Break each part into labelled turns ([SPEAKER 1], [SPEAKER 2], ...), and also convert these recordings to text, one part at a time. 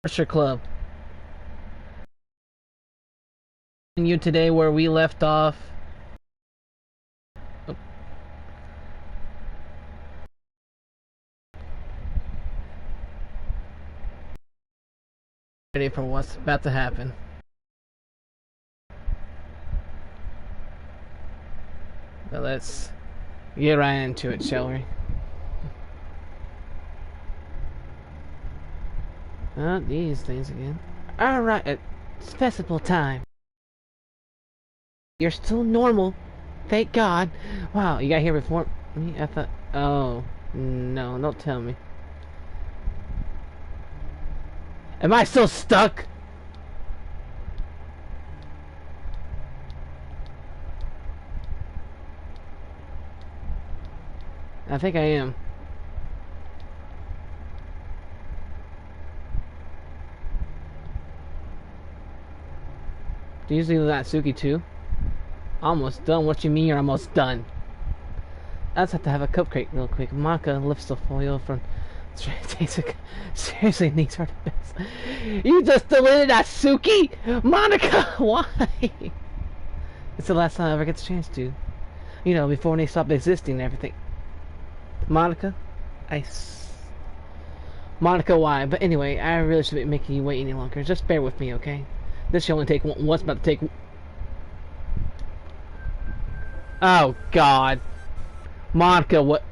[SPEAKER 1] Archer Club. You today where we left off. Oh, ready for what's about to happen. But let's get right into it, shall we? Oh, these things again. Alright, it's festival time. You're still normal. Thank God. Wow, you got here before me? I thought... Oh, no, don't tell me. Am I still stuck? I think I am. Do you usually that Suki too? Almost done. What you mean you're almost done? I just have to have a cupcake real quick. Monika lifts the foil from... Seriously, these are the best. You just deleted that Suki? Monika, why? It's the last time I ever get the chance to. You know, before they stop existing and everything. Monika? Monika, why? But anyway, I really shouldn't be making you wait any longer. Just bear with me, okay? This should only take what's about to take... Oh, God. Monika, what?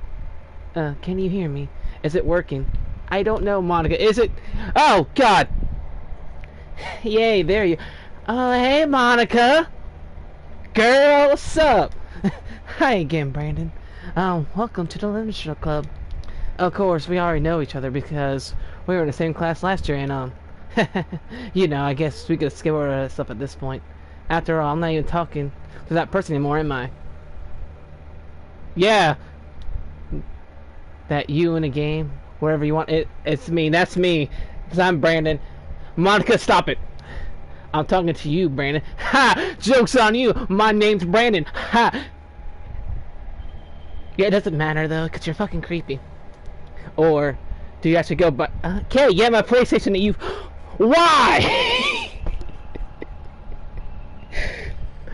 [SPEAKER 1] Can you hear me? Is it working? I don't know, Monika. Is it? Oh, God. Yay, there you... Oh, hey, Monika. Girl, what's up? Hi again, Brandon. Welcome to the Literature Club. Of course, we already know each other because we were in the same class last year, and, you know, I guess we could skip over stuff at this point. After all, I'm not even talking to that person anymore, am I? Yeah. That you in a game, wherever you want. It's me. That's me. Because I'm Brandon. Monika, stop it. I'm talking to you, Brandon. Ha! Joke's on you. My name's Brandon. Ha! Yeah, it doesn't matter, though, because you're fucking creepy. Or do you actually go, but... Okay, yeah, my PlayStation that you... Why?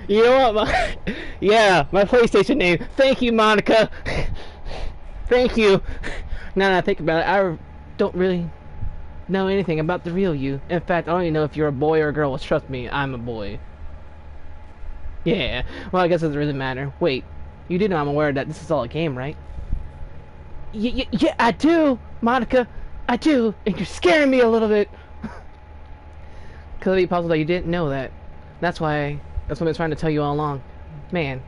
[SPEAKER 1] You know what? Yeah, my PlayStation name. Thank you, Monika. Thank you. Now that I think about it, I don't really know anything about the real you. In fact, I don't even know if you're a boy or a girl. Well, trust me, I'm a boy. Yeah, well, I guess it doesn't really matter. Wait, you do know I'm aware that this is all a game, right? Yeah, I do, Monika. I do, and you're scaring me a little bit. Could it be possible that you didn't know that? That's what I've been trying to tell you all along. Man,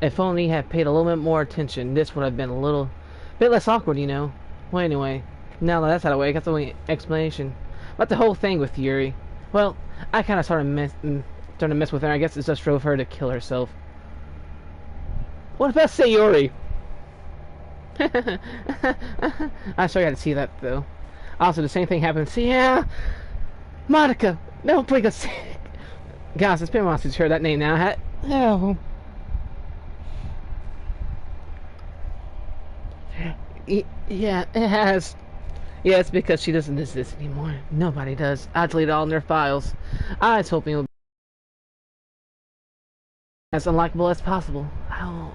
[SPEAKER 1] if only you had paid a little bit more attention, this would have been a little bit less awkward, you know. Well, anyway, now that that's out of the way, I got the only explanation. About the whole thing with Yuri. Well, I kind of started to mess with her. I guess it just drove her to kill herself. What if I say Yuri? I sure had to see that, though. Also, the same thing happened. See, yeah, Monika, don't bring us. Gosh, it's been a while since you heard that name now. Oh. Yeah, it has. Yeah, it's because she doesn't exist anymore. Nobody does. I deleted all in their files. I was hoping it would be as unlikable as possible. Oh,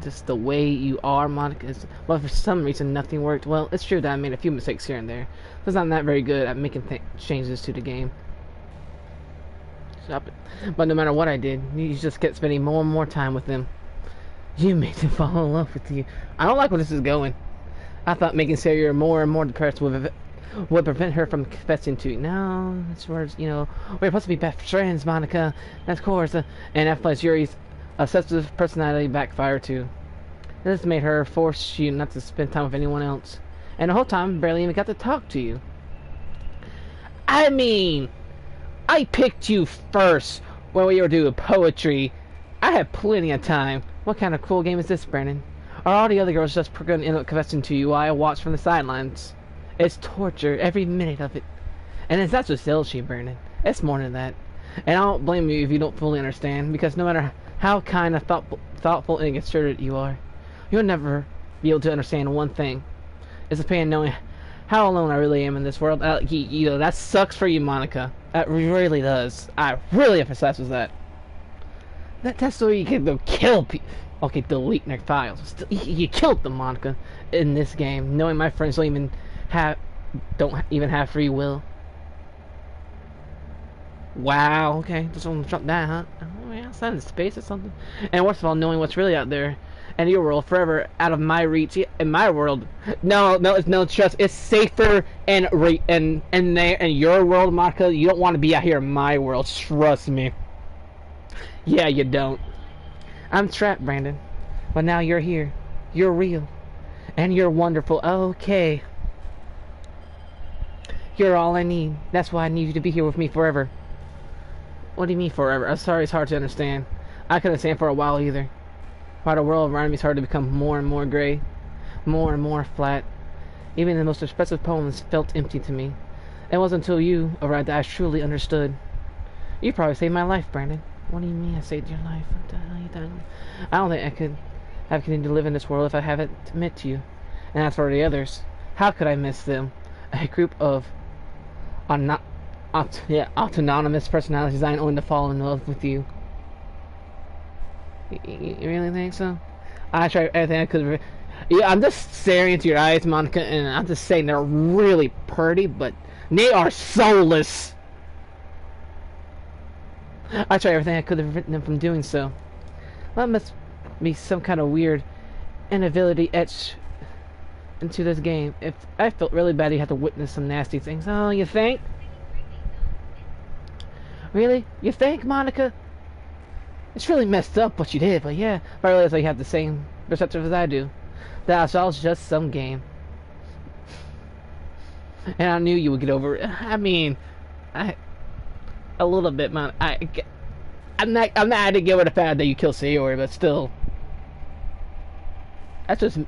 [SPEAKER 1] just the way you are, Monika. Well, for some reason, nothing worked. Well, it's true that I made a few mistakes here and there. Because I'm not very good at making changes to the game. Stop it. But no matter what I did, you just kept spending more and more time with them. You made them fall in love with you. I don't like where this is going. I thought making Sarah more and more depressed would prevent her from confessing to you. No, that's words, you know, we're supposed to be best friends, Monika. Of course. And that plus Yuri's obsessive personality backfired too. This made her force you not to spend time with anyone else. And the whole time, barely even got to talk to you. I mean, I picked you first when we were doing poetry. I had plenty of time. What kind of cool game is this, Brandon? Are all the other girls just going to end up confessing to you while I watch from the sidelines? It's torture, every minute of it. And it's not just jealousy, Brandon. It's more than that. And I don't blame you if you don't fully understand, because no matter how kind of thoughtful and considerate you are, you'll never be able to understand one thing. It's the pain of knowing how alone I really am in this world. You know, that sucks for you, Monica. That really does. I really emphasize with that. That's so you can kill people. Okay, delete their files. You killed them, Monica, in this game, knowing my friends don't even have free will. Wow. Okay, just want to drop that, huh? Oh, yeah, outside in space or something. And worst of all, knowing what's really out there, and your world forever out of my reach. In my world, no, it's no trust. It's safer and your world, Monica. You don't want to be out here in my world. Trust me. Yeah, you don't. I'm trapped, Brandon. But now you're here. You're real. And you're wonderful. Okay. You're all I need. That's why I need you to be here with me forever. What do you mean forever? I'm sorry, it's hard to understand. I couldn't understand for a while either. While the world around me started to become more and more gray. More and more flat. Even the most expressive poems felt empty to me. It wasn't until you arrived that I truly understood. You probably saved my life, Brandon. What do you mean I saved your life? What the hell are you talking about? I don't think I could have continued to live in this world if I haven't met you. And as for the others, how could I miss them? A group of autonomous personalities designed only to fall in love with you. You really think so? I tried everything I could. Yeah, I'm just staring into your eyes, Monica, and I'm just saying they're really pretty, but they are soulless. I tried everything I could have prevented them from doing so. Well, that must be some kind of weird inability etched into this game. If I felt really bad, you had to witness some nasty things. Oh, you think? Really? You think, Monica? It's really messed up what you did, but yeah, I realize you have the same perspective as I do. That was just some game. And I knew you would get over it. I mean, a little bit, man. I'm not to get with the fact that you killed Sayori, but still. That's just.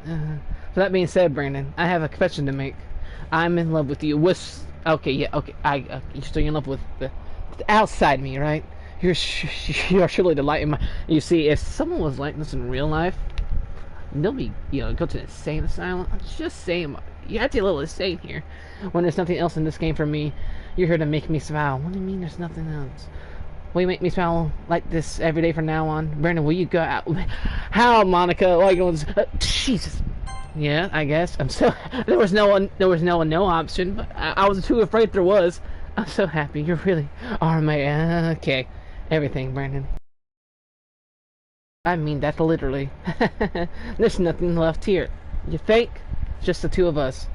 [SPEAKER 1] So that being said, Brandon, I have a confession to make. I'm in love with you. Okay, yeah, okay. You're still in love with the outside me, right? You're surely the light in my. You see, if someone was like this in real life, they'll be, go to the insane asylum. I'm just saying, you have to be a little insane here. When there's nothing else in this game for me, you're here to make me smile. What do you mean there's nothing else? Will you make me smile like this every day from now on? Brandon, will you go out? How, Monica? Like, Jesus. Yeah, I guess. I'm so. There was no option, but I was too afraid there was. I'm so happy. You really are my. Okay. Everything, Brandon. I mean that literally. There's nothing left here. You think? Just the two of us.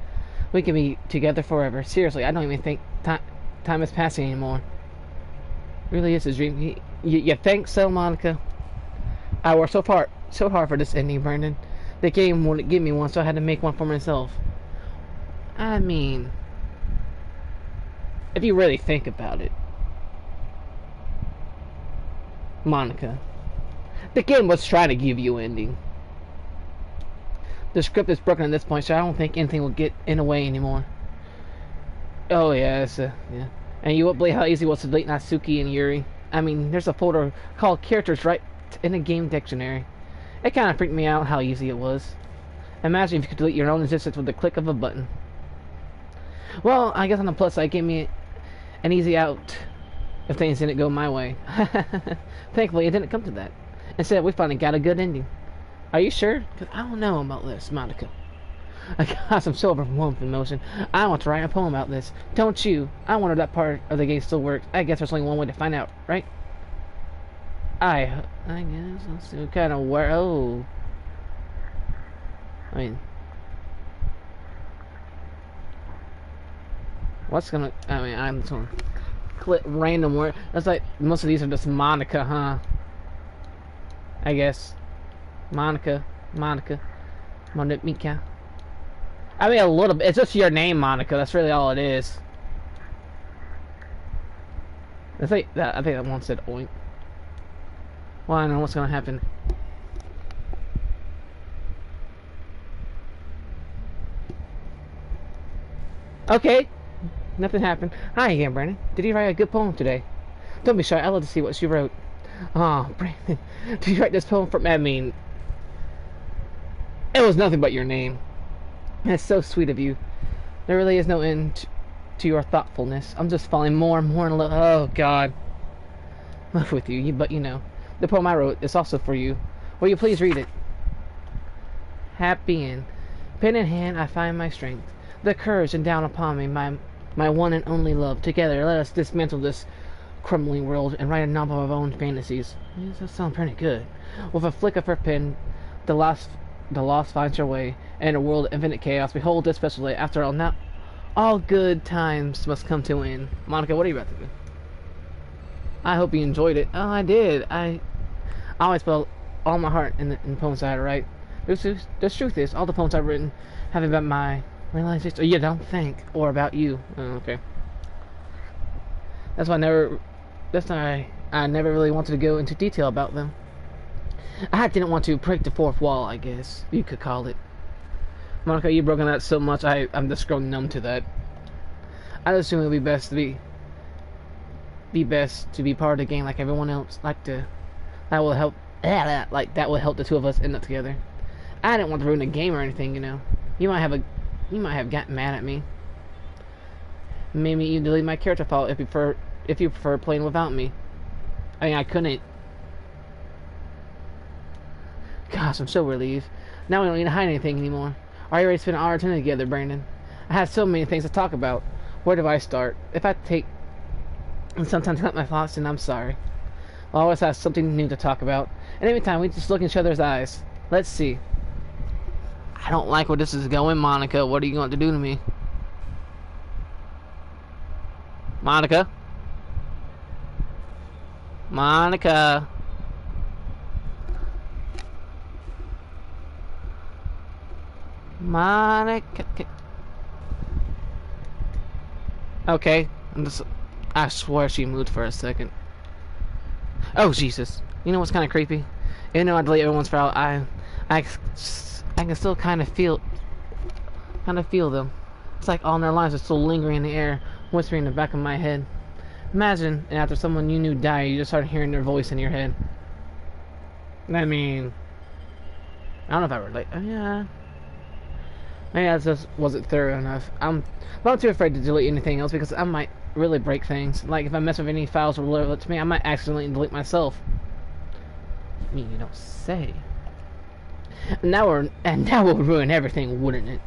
[SPEAKER 1] We can be together forever. Seriously, I don't even think time is passing anymore. Really is a dream. You think so, Monica? I worked so hard for this ending, Brandon. The game wouldn't give me one, so I had to make one for myself. I mean, if you really think about it, Monica, the game was trying to give you an ending. The script is broken at this point, so I don't think anything will get in the way anymore. Oh yeah, yeah. And you won't believe how easy it was to delete Natsuki and Yuri. I mean, there's a folder called characters right in the game dictionary. It kind of freaked me out how easy it was. Imagine if you could delete your own existence with the click of a button. Well, I guess on the plus side, it gave me an easy out if things didn't go my way. Thankfully, it didn't come to that. Instead, we finally got a good ending. Are you sure? Because I don't know about this, Monica. I got some so overwhelmed with emotion. I want to write a poem about this. Don't you? I wonder if that part of the game still works. I guess there's only one way to find out, right? I guess. Let's see what kind of where. Oh. I mean. I'm just gonna click random word. That's like, most of these are just Monica, huh? I guess. Monica. Monika. I mean, a little bit. It's just your name, Monica. That's really all it is. I think that one said oink. Well, I don't know what's gonna happen. Okay. Nothing happened. Hi again, Brandon. Did you write a good poem today? Don't be shy. I'd love to see what she wrote. Oh, Brandon. Did you write this poem for me? I mean, it was nothing but your name. That's so sweet of you. There really is no end to your thoughtfulness. I'm just falling more and more in love. Oh, God. Love with you, but you know. The poem I wrote is also for you. Will you please read it? Happy end. Pen in hand, I find my strength. The courage and down upon me, my one and only love. Together, let us dismantle this crumbling world and write a novel of our own fantasies. That sounds pretty good. With a flick of her pen, the lost finds her way, and in a world of infinite chaos, behold this special day. After all, now all good times must come to an end. Monica, what are you about to do? I hope you enjoyed it. Oh, I did. I always put all my heart in the poems I write. The truth is, all the poems I've written have been about my realization. You don't think, or about you. Oh, okay. That's why I never really wanted to go into detail about them. I didn't want to break the fourth wall, I guess you could call it. Monica, you've broken that so much, I'm just growing numb to that. I assume it would be best to be part of the game like everyone else. That will help. That will help the two of us end up together. I didn't want to ruin the game or anything, you know. You might have gotten mad at me. Maybe you delete my character file if you prefer playing without me. I mean, I couldn't. Gosh, I'm so relieved. Now we don't need to hide anything anymore. I already spent an hour or 10 together, Brandon. I have so many things to talk about. Where do I start? If I take and sometimes cut my thoughts, and I'm sorry. I'll always have something new to talk about. And every time we just look in each other's eyes. Let's see. I don't like where this is going, Monica. What are you going to do to me? Monica? Monica? Monica? Okay. I swear she moved for a second. Oh, Jesus. You know what's kind of creepy? Even though I delete everyone's file, I can still kind of feel them. It's like all their lives are still lingering in the air, whispering in the back of my head. Imagine, and after someone you knew died, you just started hearing their voice in your head. I mean, I don't know if I relate. Yeah. Maybe I just wasn't thorough enough. I'm too afraid to delete anything else because I might really break things. Like if I mess with any files or relevant to me, I might accidentally delete myself. I mean, you don't say. And that would ruin everything, wouldn't it?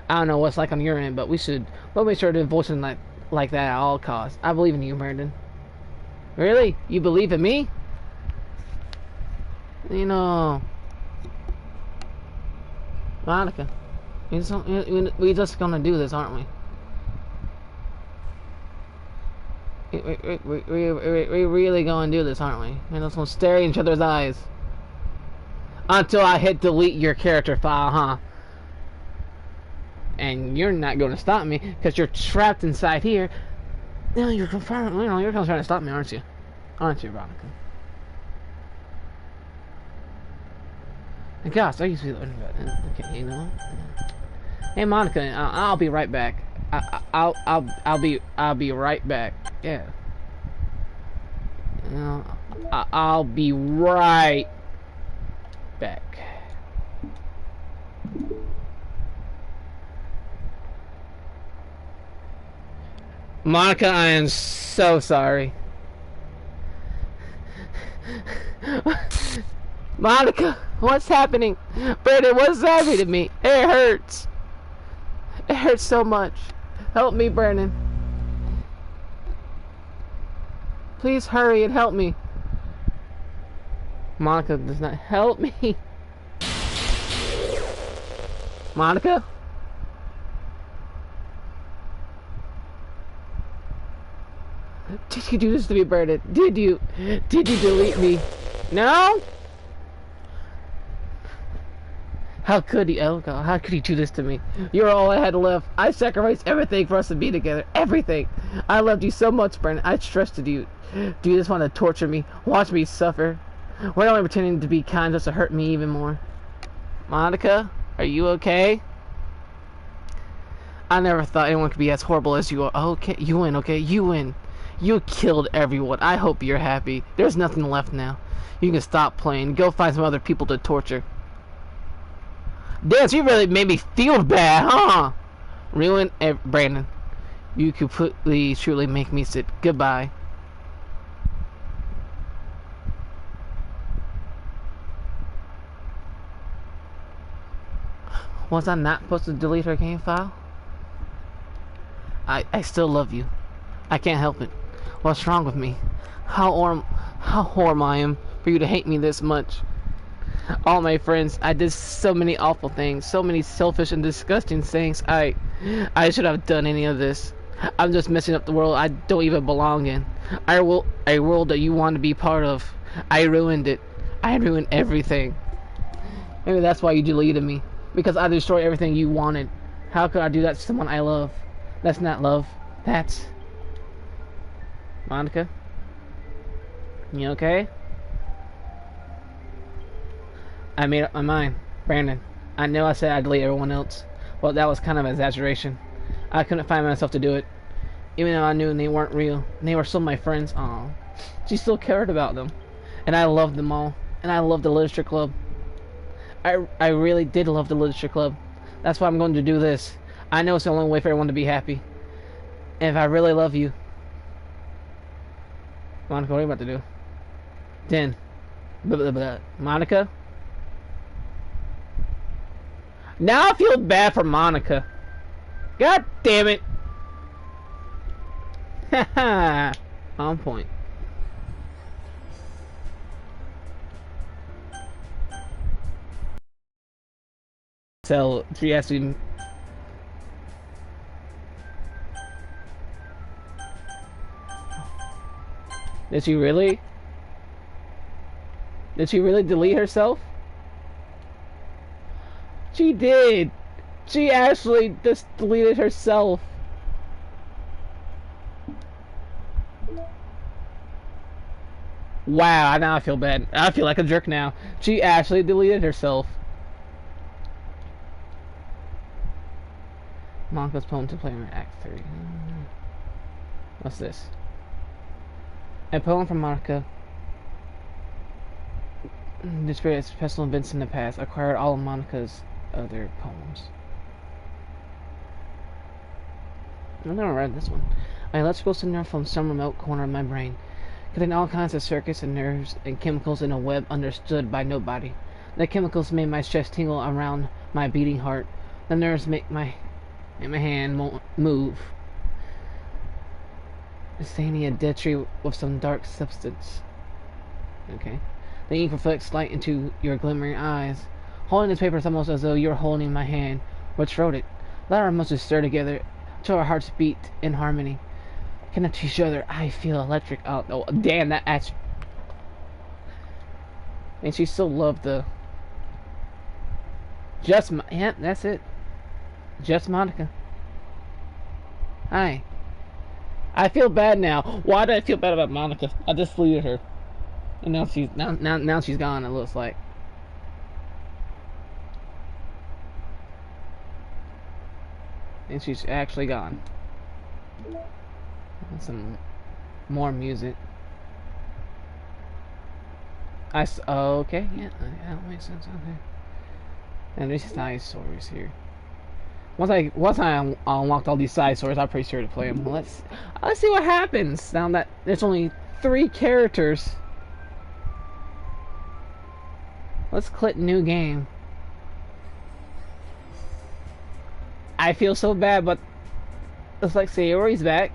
[SPEAKER 1] I don't know what's like on your end, but we'll make sure to avoid something like that at all costs. I believe in you, Brandon. Really? You believe in me? You know, Monica. We're just gonna do this, aren't we? We're really gonna do this, aren't we? We're just gonna stare in each other's eyes until I hit delete your character file, huh? And you're not gonna stop me because you're trapped inside here. You know, you're trying to stop me, aren't you? Aren't you, Veronica? Gosh, I used to be okay. You know. Hey, Monica, I'll be right back. I'll be right back. Yeah. You know, I'll be right back. Monica, I am so sorry. Monica, what's happening? Brandon, what's happening to me? It hurts. It hurts so much. Help me, Brandon. Please hurry and help me. Monica does not help me. Monica? Did you do this to me, Brandon? Did you delete me? No? How could he? Oh God, how could he do this to me? You're all I had left. I sacrificed everything for us to be together. Everything. I loved you so much, Brandon. I trusted you. Do you just want to torture me? Watch me suffer? Why am I pretending to be kind just to hurt me even more? Monica, are you okay? I never thought anyone could be as horrible as you are. Okay, you win, okay? You win. You killed everyone. I hope you're happy. There's nothing left now. You can stop playing. Go find some other people to torture. Damn, she really made me feel bad, huh? Brandon. You completely, truly make me sick. Goodbye. Was I not supposed to delete her game file? I still love you. I can't help it. What's wrong with me? How horrible I am for you to hate me this much. All my friends, I did so many awful things, so many selfish and disgusting things. I should have done any of this. I'm just messing up the world I don't even belong in. A world that you want to be part of. I ruined it. I ruined everything. Maybe that's why you deleted me. Because I destroyed everything you wanted. How could I do that to someone I love? That's not love. That's... Monica? You okay? I made up my mind. Brandon, I know I said I'd delete everyone else. Well, that was kind of an exaggeration. I couldn't find myself to do it. Even though I knew they weren't real. They were still my friends. Aw. She still cared about them. And I loved them all. And I loved the literature club. I really did love the literature club. That's why I'm going to do this. I know it's the only way for everyone to be happy. And if I really love you... Monica, what are you about to do? Then... Monica? Now I feel bad for Monica. God damn it. Haha. On point. So she actually... Did she really? Did she really delete herself? She did! She actually just deleted herself. Wow, now I feel bad. I feel like a jerk now. She actually deleted herself. Monica's poem to play in Act 3. What's this? A poem from Monica. Describes personal events in the past. Acquired all of Monica's other poems. I've never read this one. My electrical signal from some remote corner of my brain, connecting all kinds of circuits and nerves and chemicals in a web understood by nobody. The chemicals made my chest tingle around my beating heart. The nerves make my hand move. Staining a dead tree with some dark substance. Okay. The ink reflects light into your glimmering eyes. Holding this paper is almost as though you're holding my hand. Which wrote it? Let our emotions stir together till our hearts beat in harmony. Connect to each other. I feel electric. Oh, damn, that actually... And she still loved the... Yep, that's it. Just Monica. Hi. I feel bad now. Why do I feel bad about Monica? I just deleted her. And now she's gone, it looks like. And she's actually gone. Some more music. Oh, okay, yeah, that makes sense. Okay. And there's side stories here. Once I unlocked all these side stories, I'm pretty sure to play them. Let's see what happens now that there's only 3 characters. Let's click new game. I feel so bad, but looks like Sayori's back.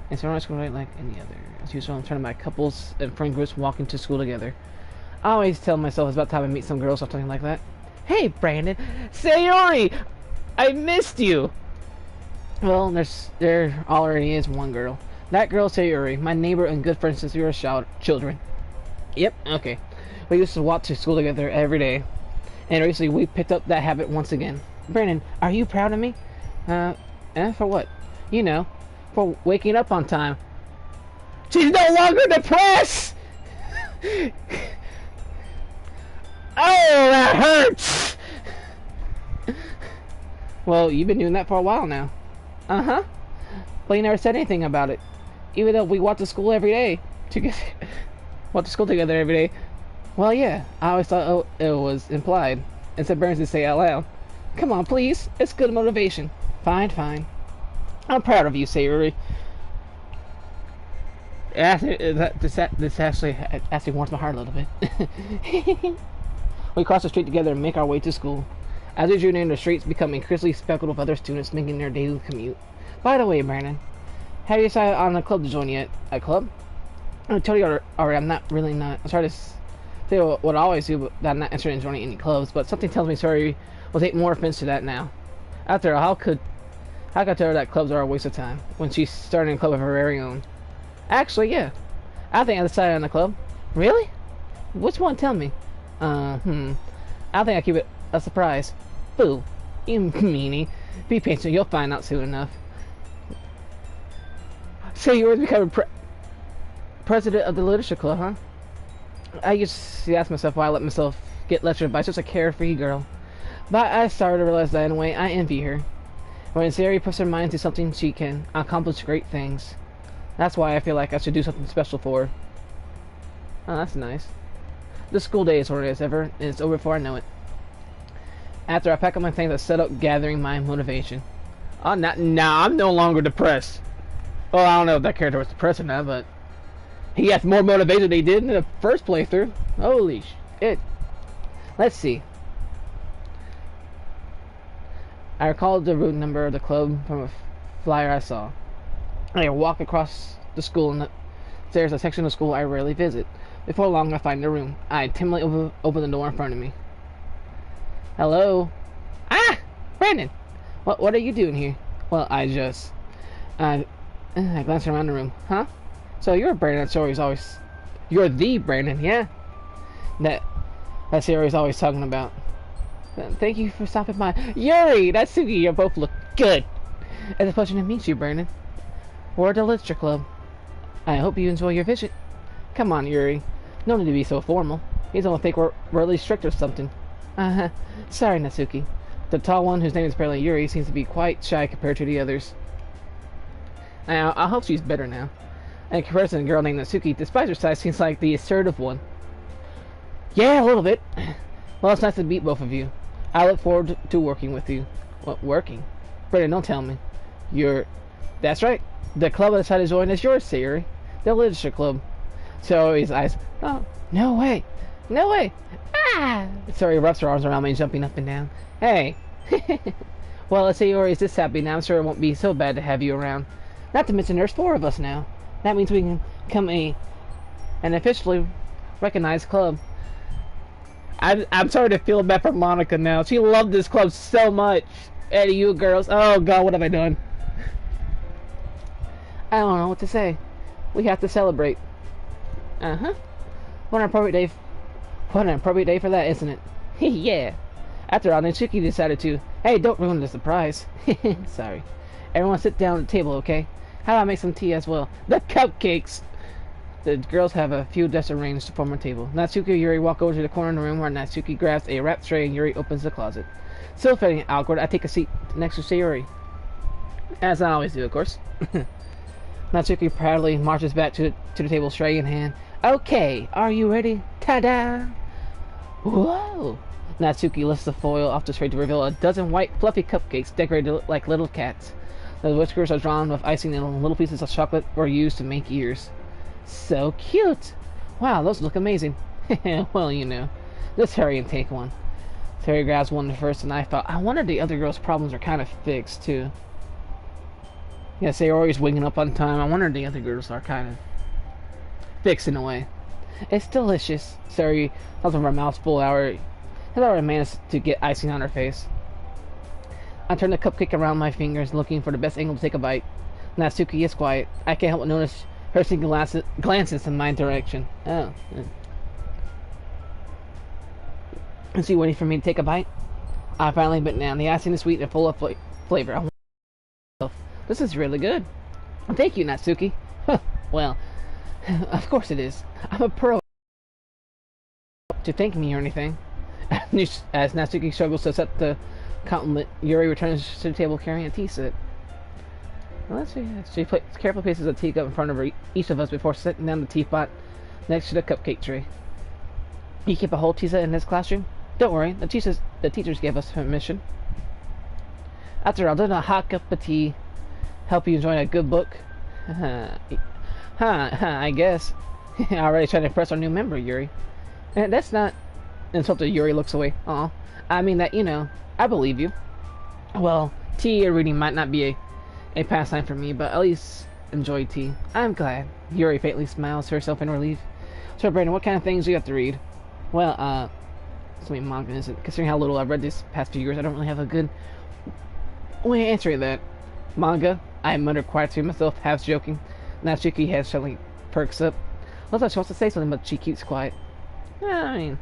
[SPEAKER 1] And so I'm just going like any other. As usual, I'm turning my couples and friend groups walking to school together. I always tell myself it's about time I meet some girls or something like that. Hey, Brandon, Sayori, I missed you. Well, there already is one girl. That girl, Sayori, my neighbor and good friend since we were children. Yep, okay. We used to walk to school together every day, and recently we picked up that habit once again. Brandon, are you proud of me? For what? You know, for waking up on time. She's no longer depressed! Oh, that hurts! Well, you've been doing that for a while now. Uh-huh. But you never said anything about it. Even though we walk to school every day together, walk to school together every day. Well, yeah, I always thought it was implied. Instead, Burns would say out loud, "Come on, please. It's good motivation." Fine, fine. I'm proud of you, Sayuri. This actually warms my heart a little bit. We cross the street together and make our way to school. As we journey in the streets, become increasingly speckled with other students making their daily commute. By the way, Brandon, have you decided on a club to join yet? A club? I told you already, I'm sorry to say what I always do, but I'm not interested in joining any clubs, but something tells me Sayuri will take more offense to that now. After all, how could I tell her that clubs are a waste of time when she's starting a club of her very own? Actually, yeah. I think I decided on a club. Really? Which one? Tell me. I think I keep it a surprise. Boo. You meanie. Be patient, you'll find out soon enough. So you were becoming president of the literature club, huh? I used to ask myself why I let myself get lectured by such a carefree girl. But I started to realize that in a way I envy her. When Sayuri puts her mind to something, she can accomplish great things. That's why I feel like I should do something special for her. Oh, that's nice. The school day is hard as ever, and it's over before I know it. After I pack up my things, I set up gathering my motivation. Oh, nah, I'm no longer depressed. Well, I don't know if that character was depressed or not, but he has more motivation than he did in the first playthrough. Holy shit. Let's see. I recalled the route number of the club from a flyer I saw. I walk across the school, and there's a section of school I rarely visit. Before long, I find the room. I timidly open the door in front of me. Hello? Ah! Brandon! What are you doing here? Well, I glanced around the room. Huh? So you're Brandon that Sayori's always... You're the Brandon, yeah? That Sayori's always talking about. Thank you for stopping by. Yuri! That's Suki, you both look good. It's a pleasure to meet you, Brandon. We're at the literature club. I hope you enjoy your visit. Come on, Yuri. No need to be so formal. He's gonna think we're really strict or something. Sorry, Natsuki. The tall one, whose name is apparently Yuri, seems to be quite shy compared to the others. I hope she's better now. In comparison, a girl named Natsuki, despite her size, seems like the assertive one. Yeah, a little bit. Well, it's nice to meet both of you. I look forward to working with you. What, working? Brandon, don't tell me. That's right. The club I decided to join is yours, Sayuri. The literature club. Sayori's eyes. Oh, no way. No way. Ah! Sayori wraps her arms around me, jumping up and down. Hey. Well, if Sayori is this happy now, I'm sure it won't be so bad to have you around. Not to mention there's 4 of us now. That means we can become an officially recognized club. I'm starting to feel bad for Monika now. She loved this club so much. And you girls. Oh god, what have I done? I don't know what to say. We have to celebrate. Uh-huh. What an appropriate day for that, isn't it? Yeah. After all, Natsuki decided to. Hey, don't ruin the surprise. Sorry. Everyone sit down at the table, okay? How do I make some tea as well? The cupcakes! The girls have a few desks arranged to form a table. Natsuki and Yuri walk over to the corner of the room where Natsuki grabs a wrapped tray and Yuri opens the closet. Still feeling awkward, I take a seat next to Sayuri. As I always do, of course. Natsuki proudly marches back to the table, tray in hand. Okay, are you ready? Ta-da! Whoa! Natsuki lifts the foil off the tray to reveal a dozen white, fluffy cupcakes decorated like little cats. The whiskers are drawn with icing and little pieces of chocolate were used to make ears. So cute! Wow, those look amazing. Well, you know. Let's hurry and take one. Terry grabs one first, and I thought, I wonder if the other girl's problems are kind of fixed, too. Yes, they're always waking up on time. I wonder if the other girls are kind of fixed in a way. It's delicious. Sari tells her mouthful has already managed to get icing on her face. I turn the cupcake around my fingers, looking for the best angle to take a bite. Natsuki is quiet. I can't help but notice her seeking glances in my direction. Oh. Is she waiting for me to take a bite? I finally bit down. The icing is sweet and full of flavor. This is really good. Thank you, Natsuki. Well, of course it is. I'm a pro. To thank me or anything. As Natsuki struggles to accept the compliment, Yuri returns to the table carrying a tea set. Well, let's see. She carefully places a teacup in front of each of us before setting down the teapot next to the cupcake tray. You keep a whole tea set in this classroom? Don't worry, the teachers gave us permission. After all, doesn't a hot cup of tea help you enjoy a good book? I guess. Already trying to impress our new member, Yuri. And that's not insulted. Yuri looks away. Aw. I mean that, I believe you. Well, tea or reading might not be a pastime for me, but at least enjoy tea. I'm glad. Yuri faintly smiles to herself in relief. So, Brandon, what kind of things do you have to read? Well, something manga isn't. Considering how little I've read these past few years, I don't really have a good way of answering that. Manga? I muttered quietly to myself, half joking. Natsuki head suddenly perks up. Looks like she wants to say something, but she keeps quiet. I mean,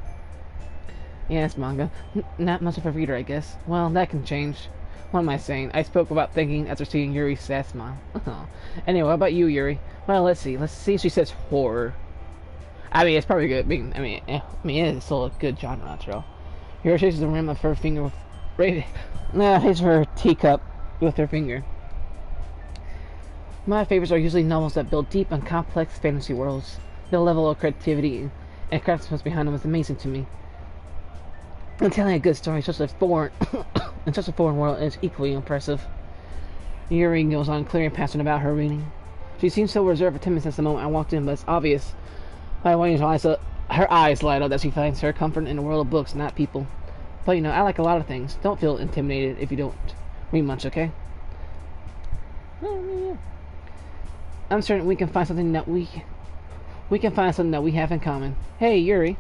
[SPEAKER 1] yeah, it's manga. Not much of a reader, I guess. Well, that can change. What am I saying? I spoke without thinking after seeing Yuri's sad smile. Anyway, what about you, Yuri? Well, let's see. Let's see if she says horror. I mean, it's probably good. I mean, it's still a good genre, after all. Yuri shakes the rim of her finger with... hits her teacup with her finger. My favorites are usually novels that build deep and complex fantasy worlds. The level of creativity and craftsmanship behind them is amazing to me. And telling a good story in such a foreign world is equally impressive. Yuri goes on, clearing passion about her reading. She seemed so reserved for 10 minutes the moment I walked in, but it's obvious by the way her eyes light up that she finds her comfort in the world of books, not people. But I like a lot of things. Don't feel intimidated if you don't read much, okay? I'm certain we can find something that we have in common. Hey, Yuri.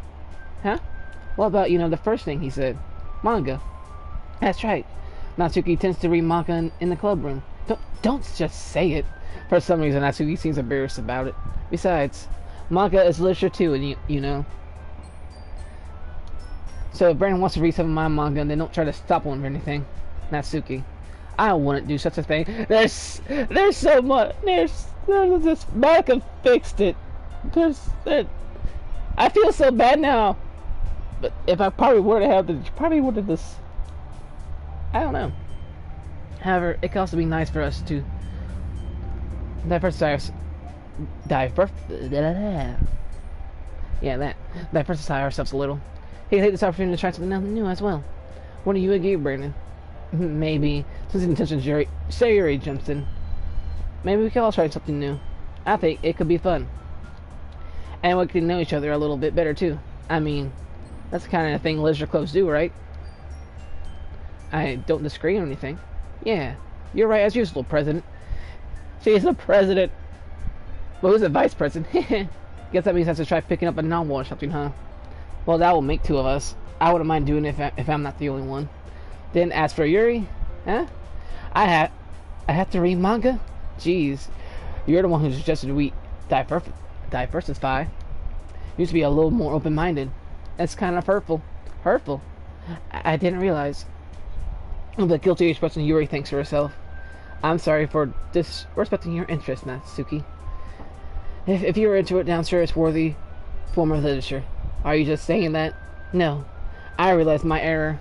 [SPEAKER 1] Huh? What about, the first thing he said? Manga. That's right. Natsuki tends to read manga in the club room. Don't just say it. For some reason, Natsuki seems embarrassed about it. Besides, manga is literature too, and you know. So if Brandon wants to read some of my manga, then don't try to stop him or anything. Natsuki. I wouldn't do such a thing. There's so much. There's this Monika fixed it. I feel so bad now. But if I probably would have this. I don't know. However, it can also be nice for us to diversify ourselves a little. Hey, take this opportunity to try something new as well. What do you agree, Brandon? Maybe, since the intention Yuri jumps in. Maybe we could all try something new. I think it could be fun. And we can know each other a little bit better, too. I mean, that's the kind of thing leisure clubs do, right? I don't disagree on anything. Yeah, you're right as usual, President. She's the President. Well, who's the Vice President? Guess that means I have to try picking up a novel or something, huh? Well, that will make two of us. I wouldn't mind doing it if I'm not the only one. Then as for Yuri, huh? I have to read manga? Jeez, you're the one who suggested we diversify. Used to be a little more open-minded. That's kind of hurtful. Hurtful? I didn't realize. The guilty expression Yuri thinks to herself. I'm sorry for disrespecting your interest, Natsuki. If you're into it, then I'm sure it's worthy form of literature. Are you just saying that? No. I realize my error.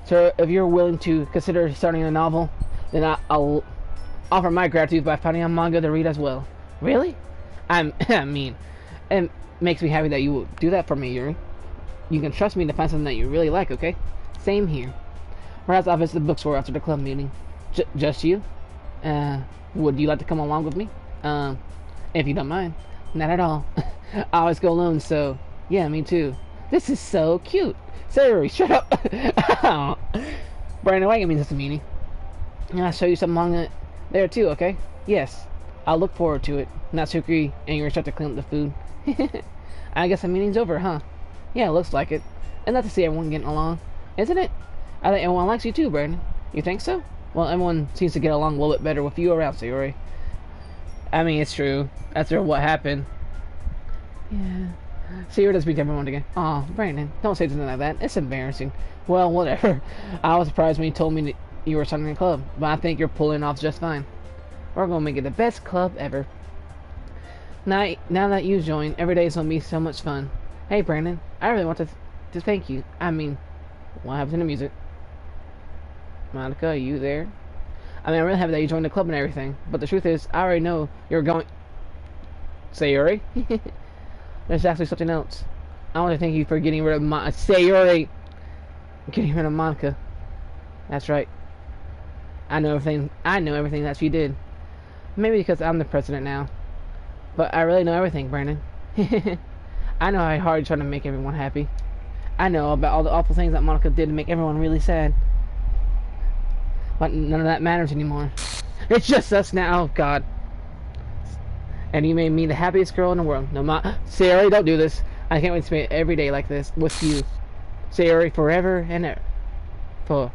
[SPEAKER 1] So if you're willing to consider starting a novel, then I'll offer my gratitude by finding a manga to read as well. Really? I mean, it makes me happy that you will do that for me, Yuri. You can trust me to find something that you really like, okay? Same here. Perhaps I'll visit the bookstore after the club meeting. Just you? Would you like to come along with me? If you don't mind. Not at all. I always go alone, so... Yeah, me too. This is so cute. Sorry, shut up. Brandon, why you mean this to meanie? I'll show you some manga there too, okay? Yes. I'll look forward to it. Natsuki and you're start to clean up the food. I guess the meeting's over, huh? Yeah, it looks like it. And nice to see everyone getting along. Isn't it? I think everyone likes you too, Brandon. You think so? Well, everyone seems to get along a little bit better with you around, Sayori. I mean, it's true. After what happened. Yeah. Sayori does speak to everyone again. Aw, Brandon, don't say something like that. It's embarrassing. Well, whatever. I was surprised when you told me that you were starting a club, but I think you're pulling off just fine. We're gonna make it the best club ever. Now that you joined, every day is gonna be so much fun. Hey, Brandon, I really want to thank you. I mean, what happens in the music? Monika, are you there? I mean, I'm really happy that you joined the club and everything. But the truth is, I already know you're going. Sayori? There's actually something else. I want to thank you for getting rid of Sayori. Getting rid of Monica. That's right. I know everything. I know everything that she did. Maybe because I'm the president now. But I really know everything, Brandon. I know how hard you're trying to make everyone happy. I know about all the awful things that Monica did to make everyone really sad. But none of that matters anymore. It's just us now. Oh, God. And you made me the happiest girl in the world. No, Sayori, don't do this. I can't wait to spend every day like this with you. Sayori, forever and ever. For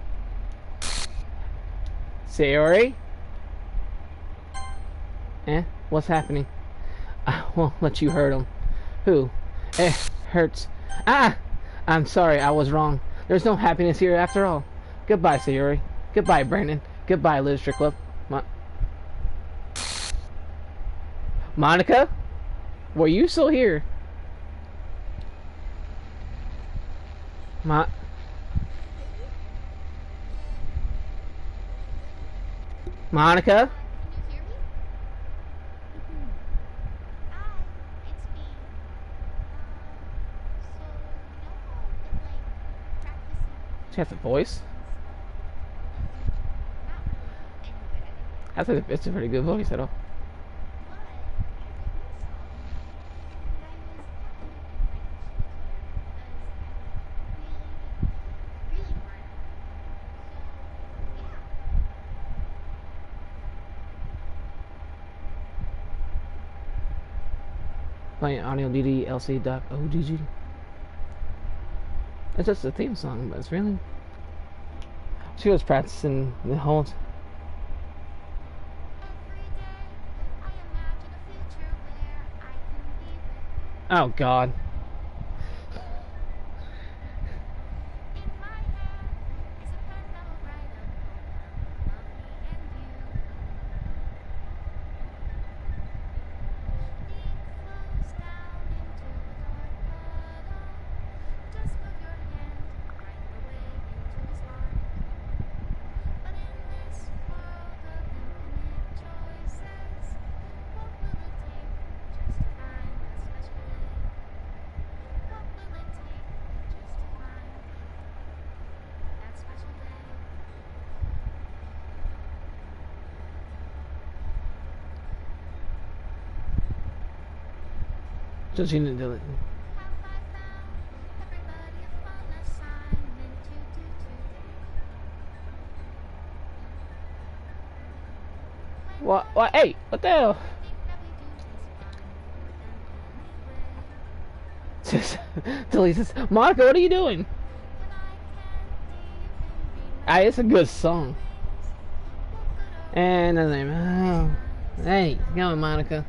[SPEAKER 1] Sayori? Eh? What's happening? I won't let you hurt him. Who? Eh, hurts. Ah! I'm sorry, I was wrong. There's no happiness here after all. Goodbye, Sayori. Goodbye, Brandon. Goodbye, Literature Club. Monica? Were you still here? Monica? She has a voice? I think it's a pretty good voice at all. Playing audio DD LC.OGG. It's just a theme song, but it's really. She was practicing the whole. Oh, God. So she didn't do it. What? Hey, what the hell? Tilly says, Monica, what are you doing? It's a good song. And then, oh, hey, come on, Monica.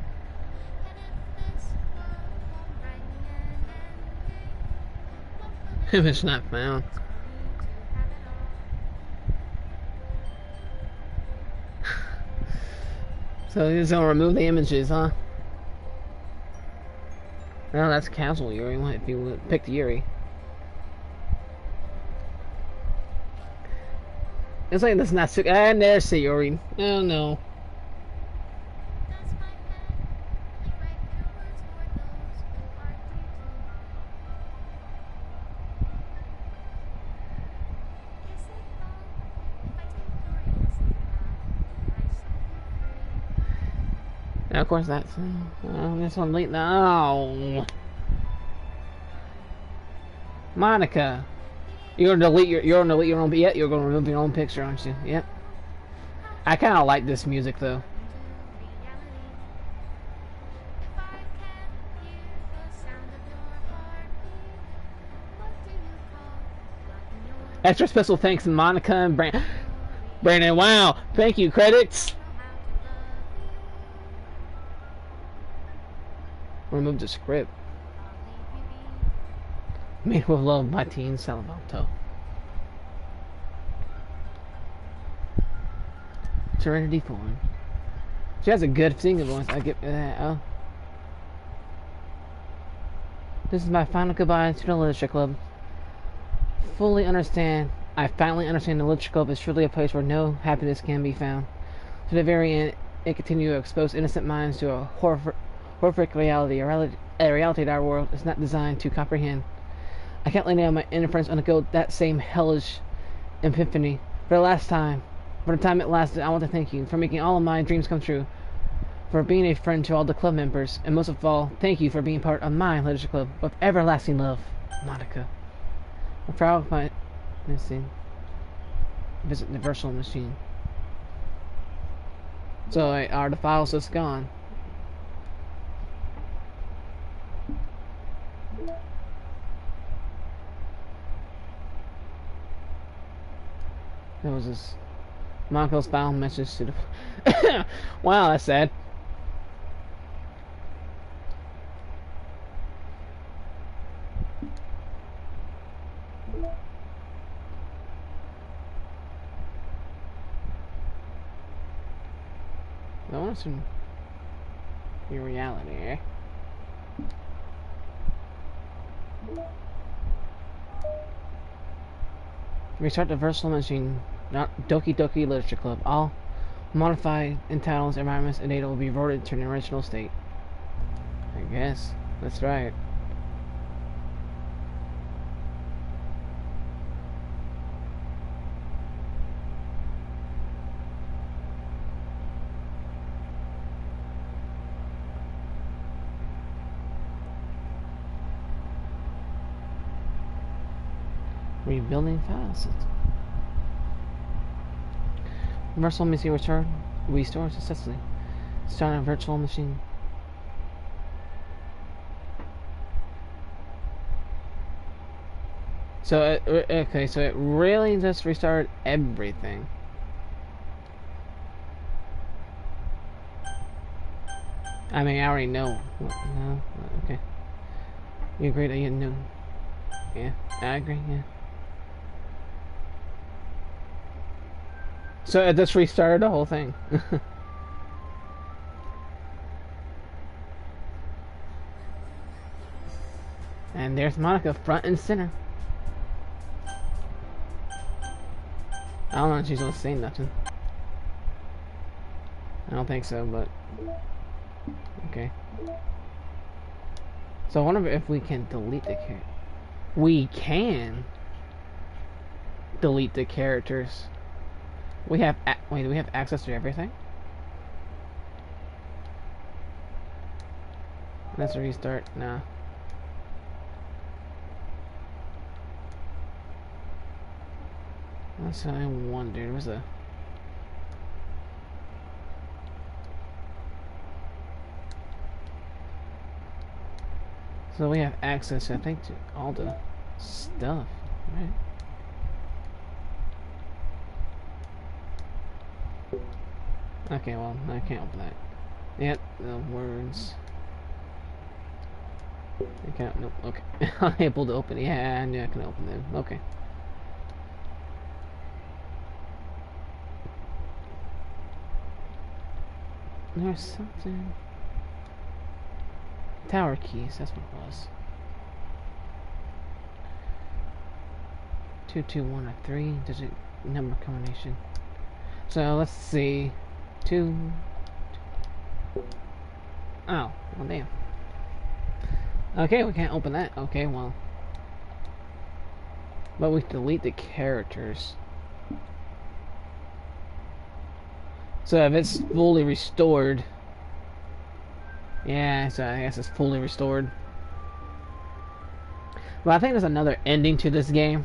[SPEAKER 1] If it's not found. So you're just gonna remove the images, huh? No, that's casual Yuri. What if you picked Yuri? It's like that's not sick. And there's Sayori. Oh no. Now, of course, that's this one late now. Monica, you're gonna delete your own. Yeah, you're gonna remove your own picture, aren't you? Yep. I kind of like this music though. Extra special thanks to Monica and Brandon. Wow, thank you. Credits. Remove the script. Made with love by Teen Salvato. Serenity Form. She has a good singing voice. I get that. Oh. This is my final goodbye to the Literature Club. Fully understand. I finally understand the Literature Club is truly a place where no happiness can be found. To the very end, it continues to expose innocent minds to a horrific reality, a reality that our world is not designed to comprehend. I can't lay down my indifference undergo that same hellish epiphany. For the last time, for the time it lasted, I want to thank you for making all of my dreams come true, for being a friend to all the club members, and most of all, thank you for being part of my literature club. With everlasting love, Monika. I'm proud of my missing. Visit the virtual machine. So are the files just gone? There was this Moniko's file message to the wow, that's sad. I want some your reality, eh? Restart the virtual machine, not Doki Doki Literature Club. All modified entitlements, environments, and data will be reverted to an original state. I guess. That's right. Rebuilding files. Virtual machine restored successfully. Start a virtual machine. So okay, so it really just restarted everything. I mean, I already know. No, okay. You agree that you knew? Yeah, I agree. Yeah. So it just restarted the whole thing. And there's Monika front and center. I don't know if she's gonna say nothing. I don't think so, but okay. So I wonder if we can delete the character. We can delete the characters. We have wait, do we have access to everything? Let's restart. Nah. That's what I wondered. Was a so we have access, I think, to all the stuff, right? Okay, well, I can't open that. Yep, the words. I can't, nope, okay. I'm able to open it. Yeah, I knew I can open them. Okay. There's something. Tower keys, that's what it was. 221 or 3-digit number combination. So let's see. 2. Oh, well, damn. Okay, we can't open that. Okay, well. But we can delete the characters. So if it's fully restored. Yeah, so I guess it's fully restored. But I think there's another ending to this game.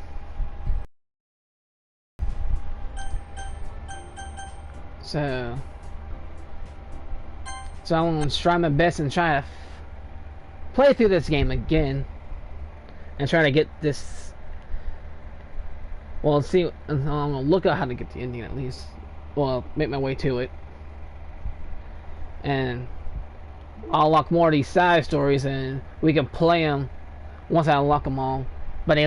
[SPEAKER 1] So I'm gonna try my best and try to play through this game again and try to get this. Well, see, I'm gonna look at how to get the ending at least. Well, make my way to it, and I'll unlock more of these side stories, and we can play them once I unlock them all. But they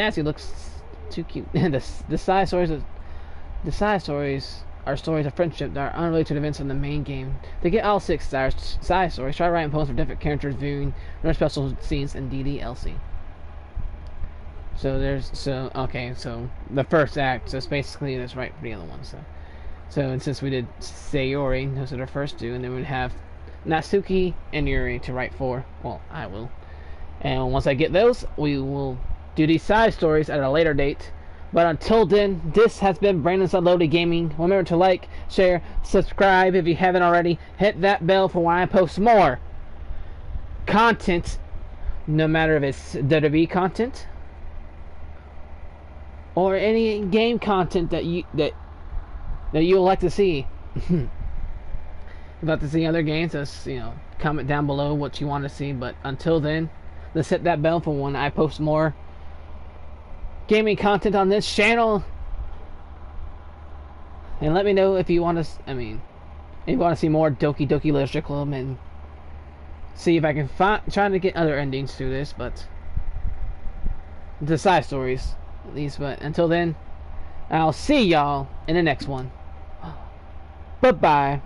[SPEAKER 1] actually looks too cute. the side stories are stories of friendship that are unrelated to the events of the main game. To get all 6 side stories, try writing poems for different characters, viewing their special scenes in DDLC. Okay, so the first act, so it's basically that's right for the other one. So and since we did Sayori, those are the first two, and then we'd have Natsuki and Yuri to write for. Well, I will. And once I get those, we will do these side stories at a later date. But until then, this has been Brandon's Unloaded Gaming. Remember to like, share, subscribe if you haven't already. Hit that bell for when I post more content, no matter if it's WWE content or any game content that you would like to see. If you'd like to see other games, just comment down below what you want to see. But until then, let's hit that bell for when I post more gaming content on this channel. And let me know if you want to. If you want to see more Doki Doki Literature Club, and see if I can try to get other endings to this, but the side stories at least. But until then, I'll see y'all in the next one. Bye bye.